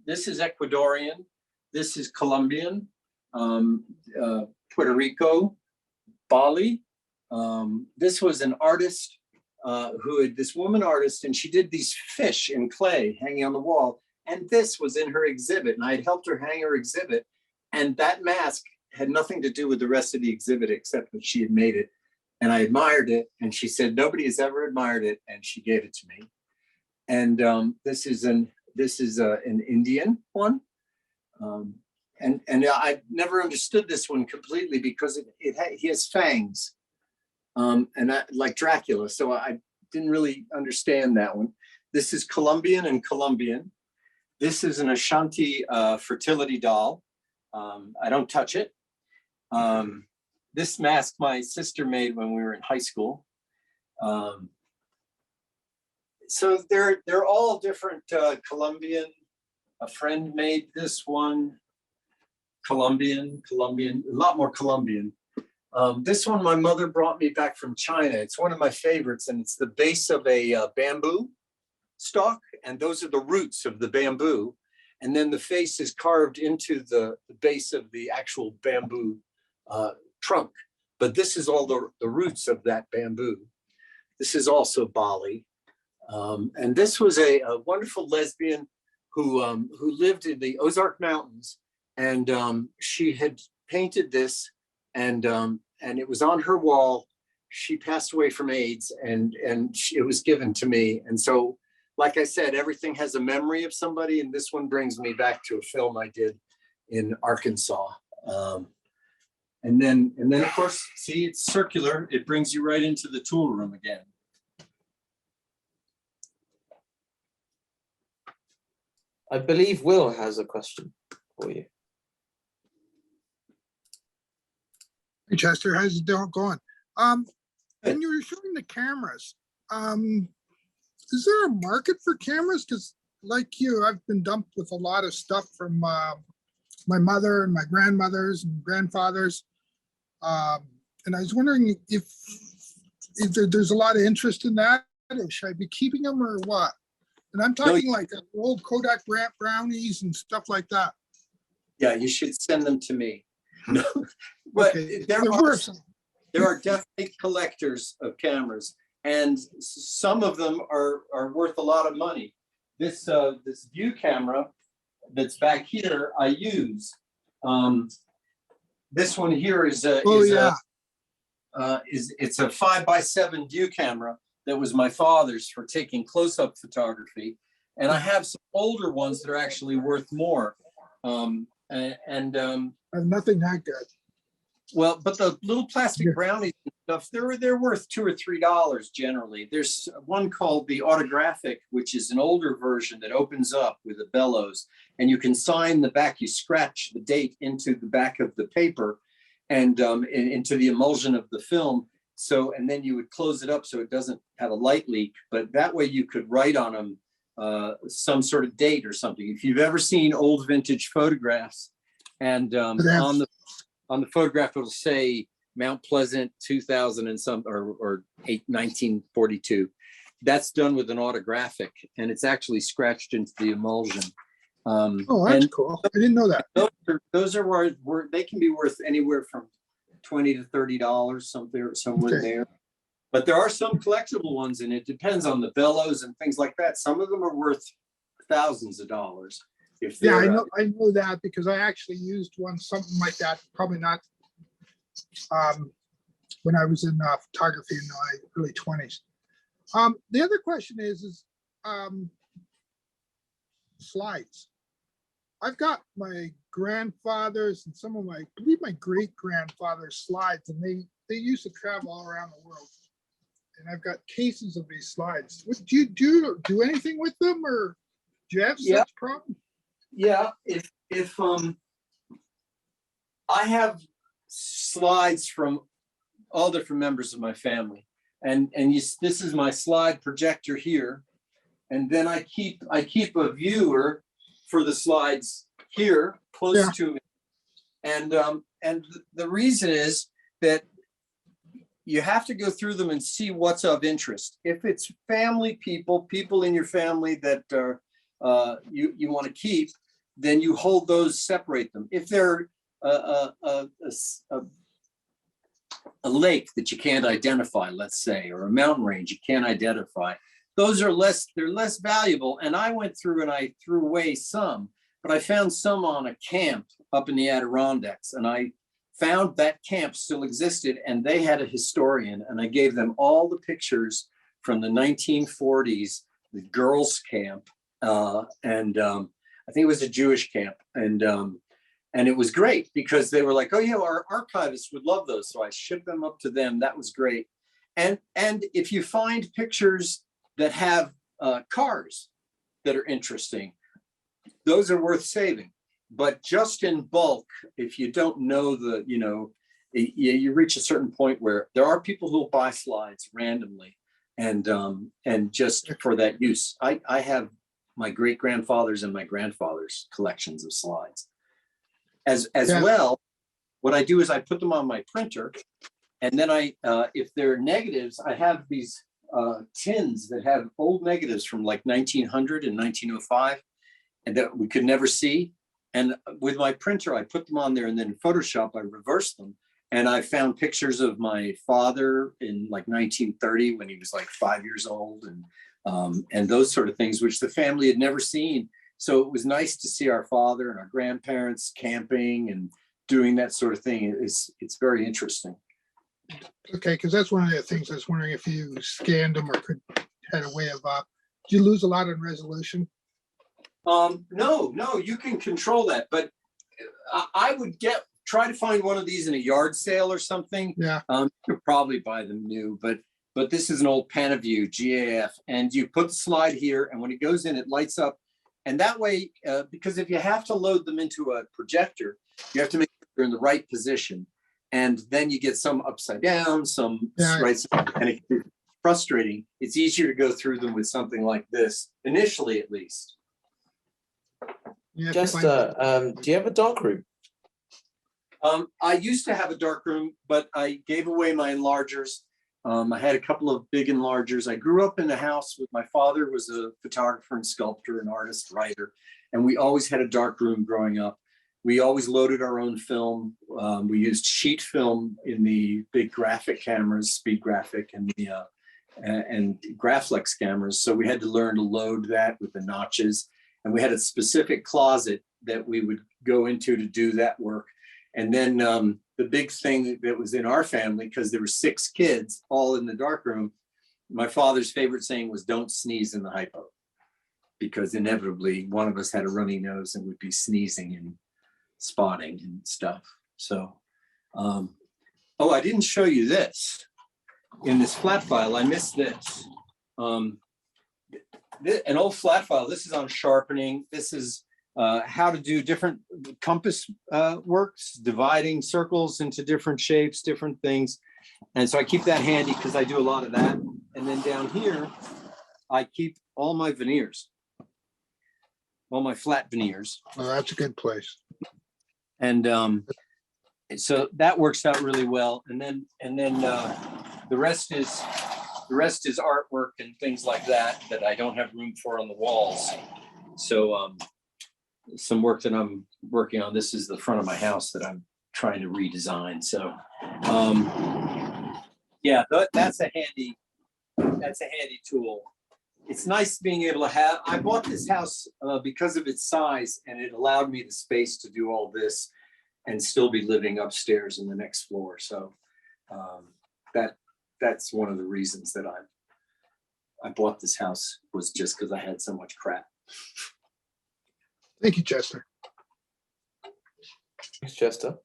This is Ecuadorian. This is Colombian, Puerto Rico, Bali. This was an artist this woman artist, and she did these fish in clay hanging on the wall. And this was in her exhibit, and I had helped her hang her exhibit. And that mask had nothing to do with the rest of the exhibit except that she had made it. And I admired it. And she said, nobody has ever admired it. And she gave it to me. And this is an Indian one. And I never understood this one completely because he has fangs, like Dracula. So I didn't really understand that one. This is Colombian and Colombian. This is an Ashanti fertility doll. I don't touch it. This mask my sister made when we were in high school. So they're all different. Colombian, a friend made this one. Colombian, a lot more Colombian. This one my mother brought me back from China. It's one of my favorites, and it's the base of a bamboo stalk, and those are the roots of the bamboo. And then the face is carved into the base of the actual bamboo trunk. But this is all the roots of that bamboo. This is also Bali. And this was a wonderful lesbian who lived in the Ozark Mountains. And she had painted this, and it was on her wall. She passed away from AIDS, and it was given to me. And so, like I said, everything has a memory of somebody, and this one brings me back to a film I did in Arkansas. And then of course, see, it's circular. It brings you right into the tool room again. I believe Will has a question for you. Hey Chester, how's it going? When you were showing the cameras, is there a market for cameras? Because like you, I've been dumped with a lot of stuff from my mother and my grandmothers and grandfathers. And I was wondering if there's a lot of interest in that. Should I be keeping them or what? And I'm talking like old Kodak brownies and stuff like that. Yeah, you should send them to me. No, but Okay. there are definitely collectors of cameras, and some of them are worth a lot of money. This view camera that's back here, I use. This one here is it's a 5x7 view camera that was my father's for taking close-up photography, and I have some older ones that are actually worth more. Nothing that good. Well, but the little plastic brownies and stuff, they're worth $2 or $3 generally. There's one called the autographic, which is an older version that opens up with a bellows, and you can sign the back. You scratch the date into the back of the paper and into the emulsion of the film. So, and then you would close it up so it doesn't have a light leak. But that way you could write on them some sort of date or something. If you've ever seen old vintage photographs, and on the photograph it'll say Mount Pleasant 2000 and some or 1942. That's done with an autographic, and it's actually scratched into the emulsion. Oh, that's cool. I didn't know that. Those are where they can be worth anywhere from $20 to $30, somewhere there. But there are some collectible ones, and it depends on the bellows and things like that. Some of them are worth thousands of dollars. Yeah, I know that because I actually used one, something like that, probably not when I was in photography in my early 20s. The other question is slides. I've got my grandfather's and some of my, I believe my great grandfather's slides, and they used to travel all around the world. And I've got cases of these slides. Do you do anything with them, or do you have such problems? Yeah, if I have slides from all different members of my family, and this is my slide projector here, and then I keep a viewer for the slides here close Yeah. to me. And the reason is that you have to go through them and see what's of interest. If it's family people in your family that are, you want to keep, then you hold those, separate them. If they're a lake that you can't identify, let's say, or a mountain range you can't identify, they're less valuable. And I went through and I threw away some, but I found some on a camp up in the Adirondacks, and I found that camp still existed, and they had a historian, and I gave them all the pictures from the 1940s, the girls' camp, and I think it was a Jewish camp, and it was great because they were like, oh yeah, our archivists would love those, so I shipped them up to them. That was great. And if you find pictures that have cars that are interesting, those are worth saving. But just in bulk, if you don't know you reach a certain point where there are people who will buy slides randomly and just for that use. I have my great-grandfather's and my grandfather's collections of slides. As well, what I do is I put them on my printer, and then if they're negatives, I have these tins that have old negatives from like 1900 and 1905, and that we could never see. And with my printer, I put them on there, and then in Photoshop, I reversed them. And I found pictures of my father in like 1930 when he was like 5 years old, and those sort of things, which the family had never seen. So it was nice to see our father and our grandparents camping and doing that sort of thing. It's very interesting. Okay, because that's one of the things I was wondering if you scanned them or had a way of, did you lose a lot in resolution? No, you can control that, but I would try to find one of these in a yard sale or something. Yeah. You could probably buy them new, but this is an old Panaview GAF, and you put the slide here, and when it goes in, it lights up. And that way, because if you have to load them into a projector, you have to make sure you're in the right position. And then you get some upside down, some right side, and it's frustrating. It's easier to go through them with something like this, initially at least. Jester, do you have a darkroom? I used to have a darkroom, but I gave away my enlargers. I had a couple of big enlargers. I grew up in a house with my father was a photographer and sculptor and artist, writer, and we always had a darkroom growing up. We always loaded our own film. We used sheet film in the big graphic cameras, Speed Graphic, and Graflex cameras. So we had to learn to load that with the notches. And we had a specific closet that we would go into to do that work. And then the big thing that was in our family, because there were 6 kids all in the darkroom, my father's favorite saying was, don't sneeze in the hypo, because inevitably one of us had a runny nose and would be sneezing and spotting and stuff. So, I didn't show you this. In this flat file, I missed this. An old flat file. This is on sharpening. This is how to do different compass works, dividing circles into different shapes, different things. And so I keep that handy because I do a lot of that. And then down here, I keep all my veneers, all my flat veneers. Oh, that's a good place. And so that works out really well. And then the rest is artwork and things like that I don't have room for on the walls. So some work that I'm working on. This is the front of my house that I'm trying to redesign. So yeah, that's a handy tool. It's nice being able to have. I bought this house because of its size, and it allowed me the space to do all this and still be living upstairs in the next floor. So that's one of the reasons that I bought this house, was just because I had so much crap. Thank you, Chester. Thanks, Chester.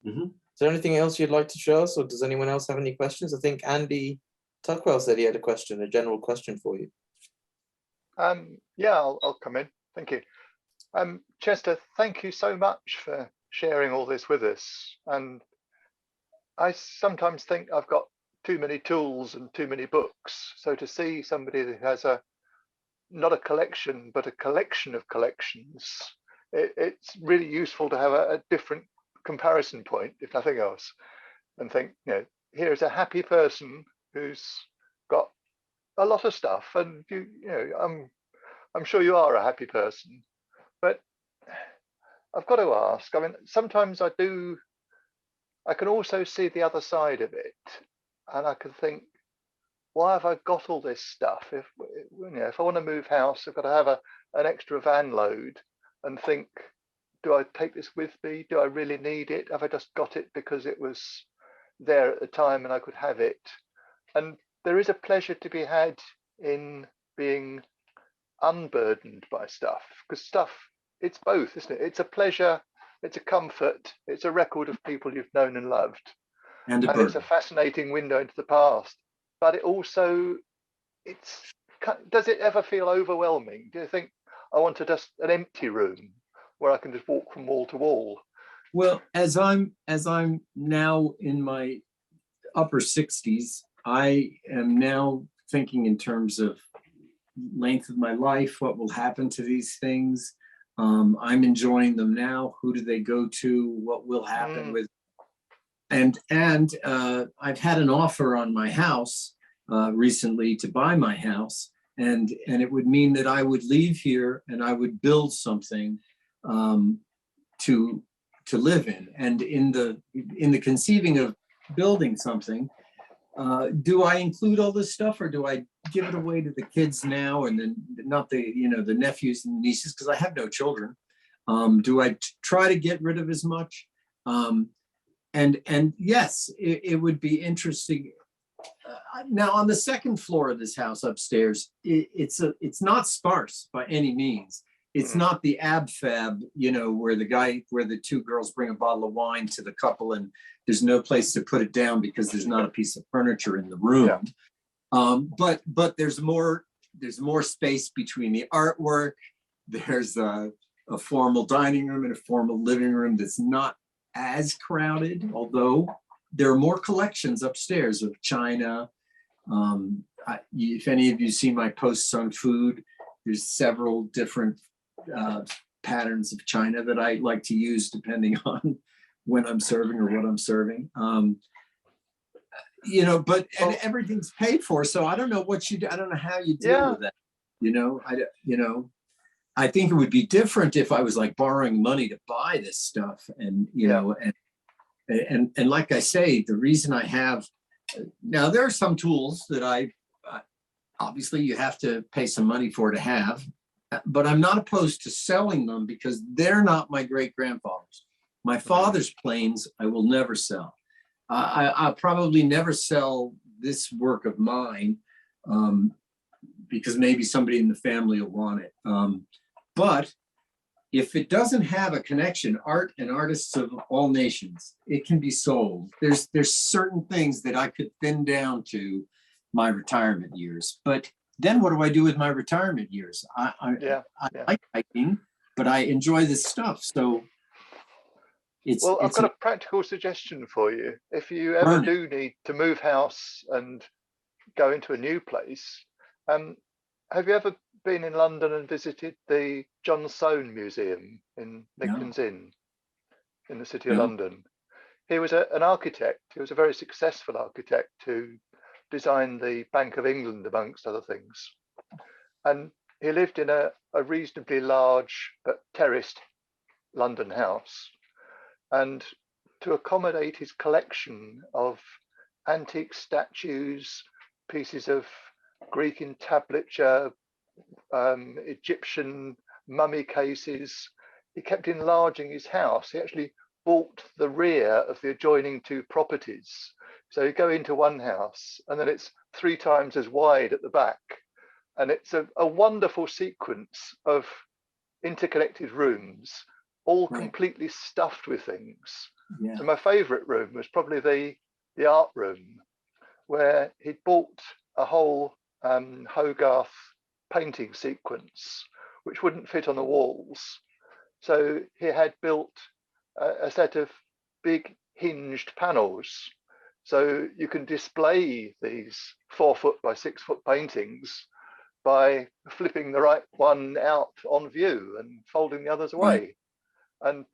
Mm-hmm. Is there anything else you'd like to show us, or does anyone else have any questions? I think Andy Tuckwell said he had a general question for you. Yeah, I'll come in. Thank you. Chester, thank you so much for sharing all this with us. And I sometimes think I've got too many tools and too many books. So to see somebody that has a not a collection, but a collection of collections, it's really useful to have a different comparison point, if nothing else, and think, here's a happy person who's got a lot of stuff, and I'm sure you are a happy person, but I've got to ask. I mean, sometimes I can also see the other side of it, and I can think, why have I got all this stuff? If I want to move house, I've got to have an extra van load, and think, do I take this with me? Do I really need it? Have I just got it because it was there at the time and I could have it? And there is a pleasure to be had in being unburdened by stuff, because stuff, it's both, isn't it? It's a pleasure, it's a comfort, it's a record of people you've known and loved, And a and it's a burden. fascinating window into the past. But it also, does it ever feel overwhelming? Do you think, I want just an empty room where I can just walk from wall to wall? Well, as I'm now in my upper 60s, I am now thinking in terms of length of my life, what will happen to these things. I'm enjoying them now. Who do they go to? What will happen with? And I've had an offer on my house recently to buy my house, and it would mean that I would leave here and I would build something to live in. And in the conceiving of building something, do I include all this stuff, or do I give it away to the kids now, and then not the nephews and nieces, because I have no children? Do I try to get rid of as much? And yes, it would be interesting. Now on the second floor of this house upstairs, it's not sparse by any means. It's not the ab fab, where the two girls bring a bottle of wine to the couple and there's no place to put it down because there's not a piece of furniture in the room. Yeah. But there's more space between the artwork. There's a formal dining room and a formal living room that's not as crowded, although there are more collections upstairs of china. If any of you see my posts on food, there's several different patterns of china that I like to use depending on when I'm serving or what I'm serving. But everything's paid for, so I don't know what you do. I don't know how you deal with that. I think it would be different if I was like borrowing money to buy this stuff, and and like I say, the reason I have now, there are some tools that I obviously you have to pay some money for to have, but I'm not opposed to selling them because they're not my great-grandfather's. My father's planes I will never sell. I'll probably never sell this work of mine because maybe somebody in the family will want it. But if it doesn't have a connection, art and artists of all nations, it can be sold. There's certain things that I could thin down to my retirement years. But then what do I do with my retirement years? I like hiking, but I enjoy this stuff. So I've got a practical suggestion for you. If you ever do need to move house and go into a new place, have you ever been in London and visited the John Soane Museum in Lincoln's Inn in the city of London? He was an architect. He was a very successful architect who designed the Bank of England, amongst other things. And he lived in a reasonably large but terraced London house. And to accommodate his collection of antique statues, pieces of Greek entablature, Egyptian mummy cases, he kept enlarging his house. He actually bought the rear of the adjoining two properties. So you go into one house and then it's 3 times as wide at the back. And it's a wonderful sequence of interconnected rooms, all completely stuffed with things. Yeah. And my favorite room was probably the art room, where he'd bought a whole Hogarth painting sequence, which wouldn't fit on the walls. So he had built a set of big hinged panels. So you can display these 4 foot by 6 foot paintings, by flipping the right one out on view and folding the others away. And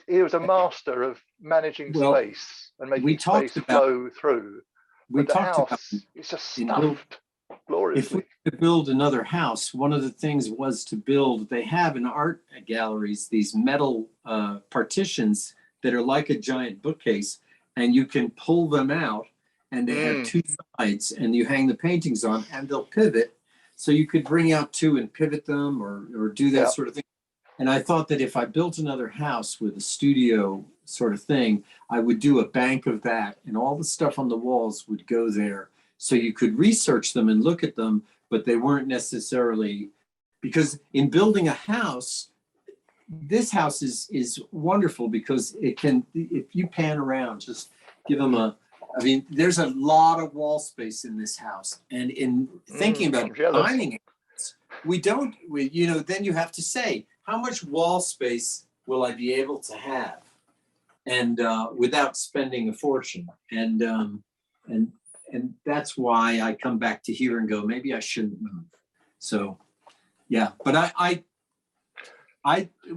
he was a master of managing space and making space flow through. But the house is just stuffed gloriously. If we could build another house, one of the things was to build, they have in art galleries, these metal partitions that are like a giant bookcase, and you can pull them out, and they have two sides, and you hang the paintings on, and they'll pivot. So you could bring out two and pivot them or do that sort of thing. And I thought that if I built another house with a studio sort of thing, I would do a bank of that, and all the stuff on the walls would go there. So you could research them and look at them, but they weren't necessarily, because in building a house, this house is wonderful because it can, if you pan around, just give them I mean, there's a lot of wall space in this house. And in thinking about designing it, then you have to say, how much wall space will I be able to have? And without spending a fortune. And that's why I come back to here and go, maybe I shouldn't move. So, yeah, but I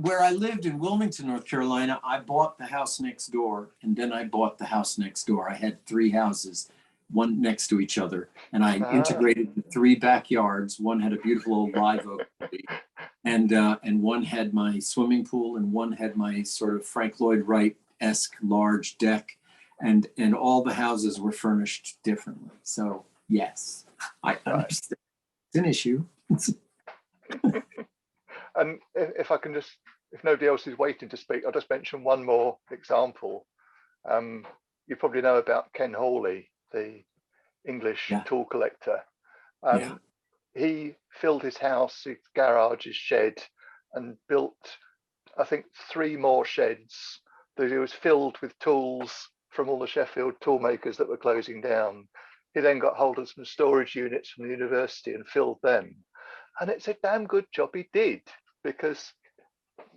where I lived in Wilmington, North Carolina, I bought the house next door, and then I bought the house next door. I had 3 houses, one next to each other, and I integrated the 3 backyards. One had a beautiful old live oak tree, and one had my swimming pool, and one had my sort of Frank Lloyd Wright-esque large deck. And all the houses were furnished differently. So yes, I understand. It's an issue. And if I can just, if nobody else is waiting to speak, I'll just mention one more example. You probably know about Ken Hawley, the English tool collector. He filled his house, his garage, his shed, and built, I think, 3 more sheds that he was filled with tools from all the Sheffield tool makers that were closing down. He then got hold of some storage units from the university and filled them. And it's a damn good job he did, because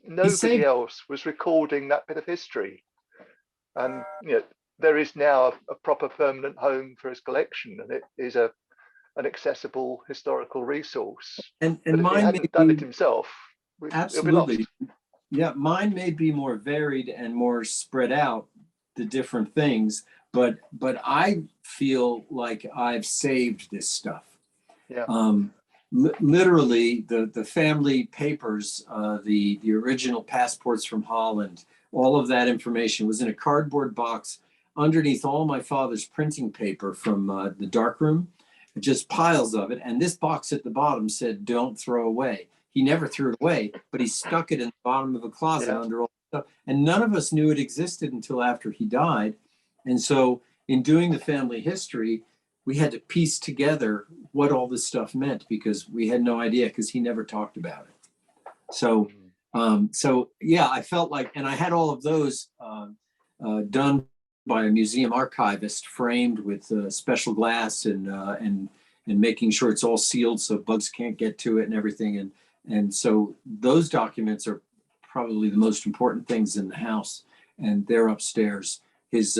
nobody else was recording that bit of history. And there is now a proper permanent home for his collection, and it is an accessible historical resource. And if he hadn't done it himself, absolutely. Yeah, mine may be more varied and more spread out, the different things, but I feel like I've saved this stuff. Literally the family papers, the original passports from Holland, all of that information was in a cardboard box underneath all my father's printing paper from the darkroom, just piles of it. And this box at the bottom said, "Don't throw away." He never threw it away, but he stuck it in the bottom of a closet under all the stuff. And none of us knew it existed until after he died. And so in doing the family history, we had to piece together what all this stuff meant, because we had no idea, because he never talked about it. So, yeah, I felt like, and I had all of those done by a museum archivist, framed with special glass and making sure it's all sealed so bugs can't get to it and everything. And so those documents are probably the most important things in the house, and they're upstairs. His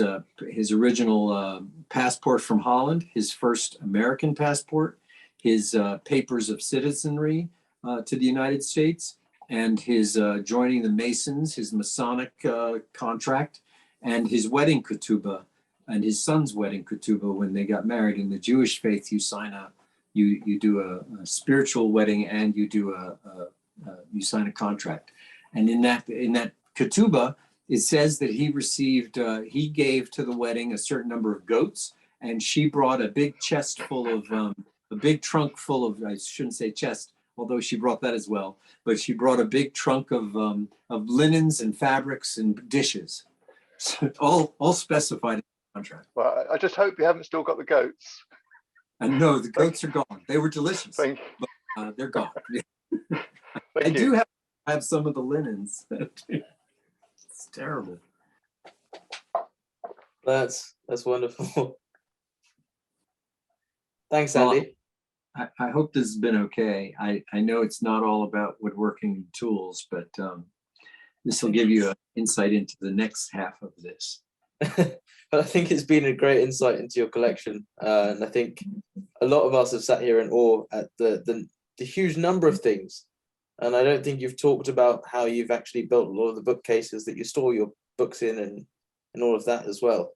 original passport from Holland, his first American passport, his papers of citizenry to the United States, and his joining the Masons, his Masonic contract, and his wedding ketubah, and his son's wedding ketubah when they got married. In the Jewish faith, you sign you do a spiritual wedding, and you do you sign a contract. And in that ketubah, it says that he received, he gave to the wedding a certain number of goats, and she brought a big chest full of, a big trunk full of, I shouldn't say chest, although she brought that as well, but she brought a big trunk of linens and fabrics and dishes, so all specified in the contract. Well, I just hope you haven't still got the goats. And no, the goats are gone. They were delicious, but they're gone. I do have some of the linens. It's terrible. That's wonderful. Thanks, Andy. Well, I hope this has been okay. I know it's not all about woodworking tools, but this will give you an insight into the next half of this. But I think it's been a great insight into your collection, and I think a lot of us have sat here in awe at the huge number of things. And I don't think you've talked about how you've actually built a lot of the bookcases that you store your books in, and all of that as well.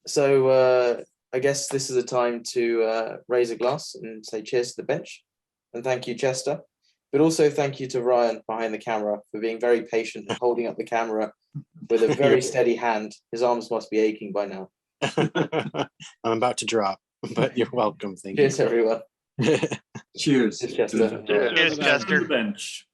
So I guess this is a time to raise a glass and say cheers to the bench. And thank you, Chester. But also thank you to Ryan behind the camera for being very patient and holding up the camera with a very steady hand. His arms must be aching by now. I'm about to drop, but you're welcome. Thank Cheers, everyone. Cheers. Cheers, Chester. Cheers. Cheers, Chester. The bench.